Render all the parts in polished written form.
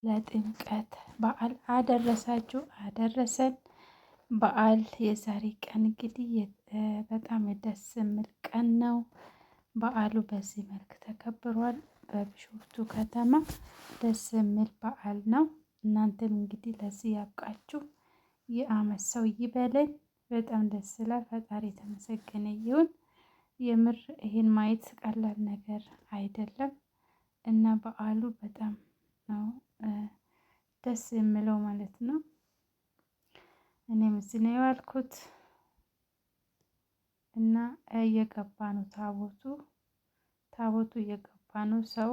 ለጥምቀት በዓል አደረሳችሁ አደረሰን። በዓል የዛሬ ቀን እንግዲህ በጣም ደስ የሚል ቀን ነው። በዓሉ በዚህ መልክ ተከብሯል። በቢሾፍቱ ከተማ ደስ የሚል በዓል ነው። እናንተም እንግዲህ ለዚህ ያብቃችሁ። የአመት ሰው ይበለን። በጣም ደስ ይላል። ፈጣሪ የተመሰገነ ይሁን። የምር ይሄን ማየት ቀላል ነገር አይደለም እና በዓሉ በጣም ነው ደስ የሚለው ማለት ነው። እኔም እዚህ ነው የዋልኩት እና እየገባ ነው ታቦቱ እየገባ ነው። ሰው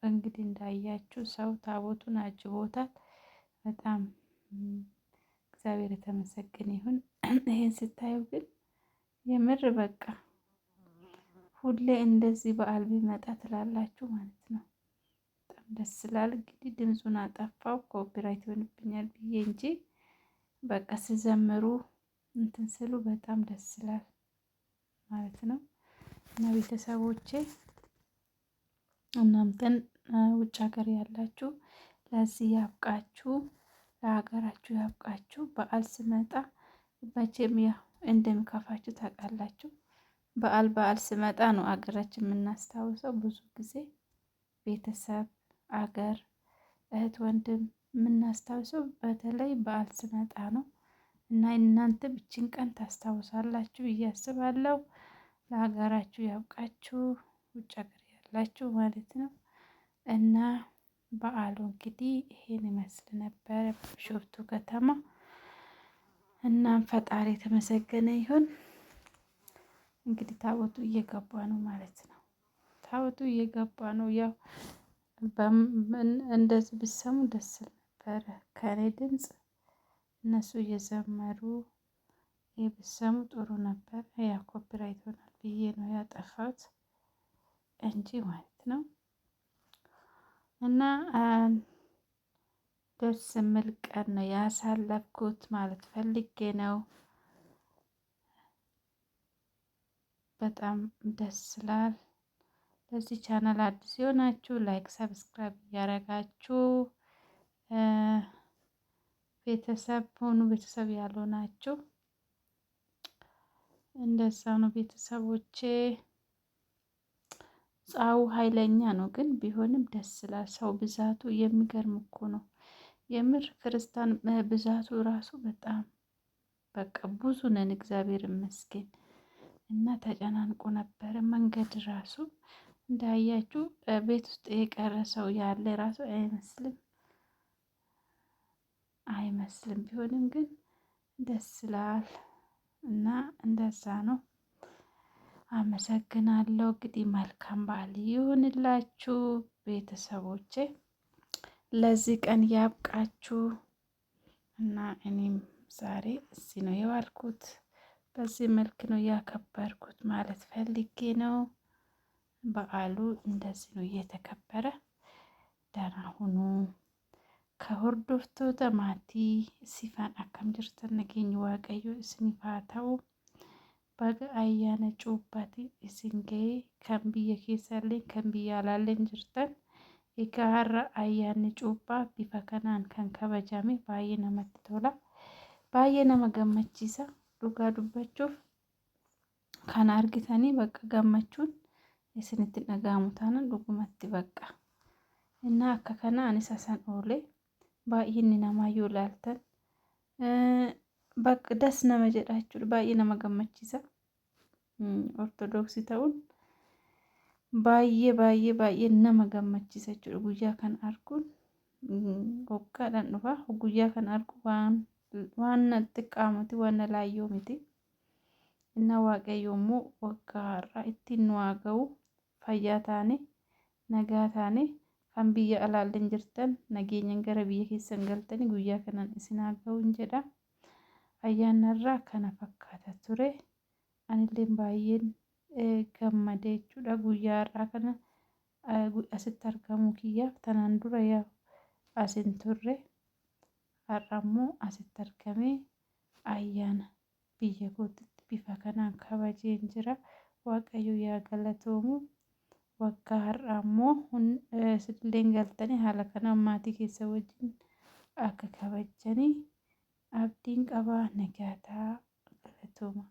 እንግዲህ እንዳያችሁ ሰው ታቦቱን አጅቦታል። በጣም እግዚአብሔር የተመሰገነ ይሁን። ይሄን ስታዩ ግን የምር በቃ ሁሌ እንደዚህ በዓል ቢመጣ ትላላችሁ ማለት ነው። በጣም ደስ ይላል። እንግዲህ ድምፁን አጠፋው ኮፒራይት ይሆንብኛል ብዬ እንጂ በቃ ሲዘምሩ እንትን ስሉ በጣም ደስ ይላል ማለት ነው። እና ቤተሰቦቼ እናንተን ውጭ ሀገር ያላችሁ ለዚህ ያብቃችሁ፣ ለሀገራችሁ ያብቃችሁ። በዓል ሲመጣ መቼም ያው እንደሚከፋችሁ ታውቃላችሁ። በዓል ሲመጣ ነው አገራችን የምናስታውሰው። ብዙ ጊዜ ቤተሰብ፣ አገር፣ እህት፣ ወንድም የምናስታውሰው በተለይ በዓል ሲመጣ ነው እና እናንተ ይቺን ቀን ታስታውሳላችሁ ብዬ አስባለሁ። ለሀገራችሁ ያብቃችሁ፣ ውጭ ሀገር ያላችሁ ማለት ነው። እና በዓሉ እንግዲህ ይሄን ይመስል ነበር በቢሾፍቱ ከተማ። እናም ፈጣሪ የተመሰገነ ይሁን። እንግዲህ ታቦቱ እየገባ ነው ማለት ነው። ታቦቱ እየገባ ነው። ያው እንደዚህ ብሰሙ ደስ ነበረ ከኔ ድምፅ እነሱ እየዘመሩ ብሰሙ ጥሩ ነበር። ያ ኮፒራይት ይሆናል ብዬ ነው ያጠፋሁት እንጂ ማለት ነው። እና ደስ የሚል ቀን ነው ያሳለፍኩት ማለት ፈልጌ ነው። በጣም ደስ ይላል። ለዚህ ቻናል አዲስ የሆናችሁ ላይክ፣ ሰብስክራይብ እያደረጋችሁ ቤተሰብ ሆኑ። ቤተሰብ ያልሆናችሁ እንደዛ ነው ቤተሰቦቼ። ፀሐዩ ኃይለኛ ነው ግን ቢሆንም ደስ ይላል። ሰው ብዛቱ የሚገርም እኮ ነው። የምር ክርስቲያን ብዛቱ ራሱ በጣም በቃ ብዙ ነን፣ እግዚአብሔር ይመስገን። እና ተጨናንቆ ነበረ መንገድ ራሱ እንዳያችሁ። ቤት ውስጥ የቀረ ሰው ያለ ራሱ አይመስልም። ቢሆንም ግን ደስ ይላል እና እንደዛ ነው። አመሰግናለሁ። እንግዲህ መልካም በዓል ይሁንላችሁ ቤተሰቦቼ። ለዚህ ቀን ያብቃችሁ እና እኔም ዛሬ እዚህ ነው የዋልኩት። በዚህ መልክ ነው ያከበርኩት ማለት ፈልጌ ነው። በዓሉ እንደዚህ ነው እየተከበረ። ደህና ሁኑ። ከሆርዶፍቶota maatii ሲፋን akkam jirtan nageenya waaqayyo isiniif haa ta'u. Baga ayyaana cuuphaati isin ga'ee kan biyya keessallee kan biyya alaallee jirtan. Egaa har'a ayyaanni cuuphaa bifa kanaan kan kabajame baay'ee namatti tola. Baay'ee nama gammachiisa. Dhugaa dubbachuuf kan argitanii bakka gammachuun isinitti dhaga'amu taanaan dhugumatti bakka. እና akka kana anis asan oolee baay'ee inni namaayyuu ilaaltan bakka das nama jedha jechuudha. Baay'ee nama gammachiisa. Ortodoksii ta'uun baay'ee nama gammachiisa jechuudha. Guyyaa kan arguun waggaadhaan dhufa. Guyyaa kan argu waan xiqqaa miti, waan laayyoo miti. እና waaqayyo immoo waggaa har'aa ittiin nu haa ga'u. Fayyaa taane, nagaa taane, kan biyya alaallee jirtan nageenyaan gara biyya keessan galtanii guyyaa kanaan isin haa ga'uun jedha. Ayyaanarraa kana fakkaata ture. Anillee baay'een gammade jechuudha. Guyyaa har'aa kana asitti argamuu kiyyaaf tanaan dura yaa asin turre. Har'a immoo asitti argamee ayyaana biyya kootitti bifa kanaan kabajeen jira. Waaqayyo yaa galatoomu. waggaa har'aa immoo silleen galtanii haala kanaan maatii keessa wajjin akka kabajanii abdiin qabaa. Nagaataa galatooma.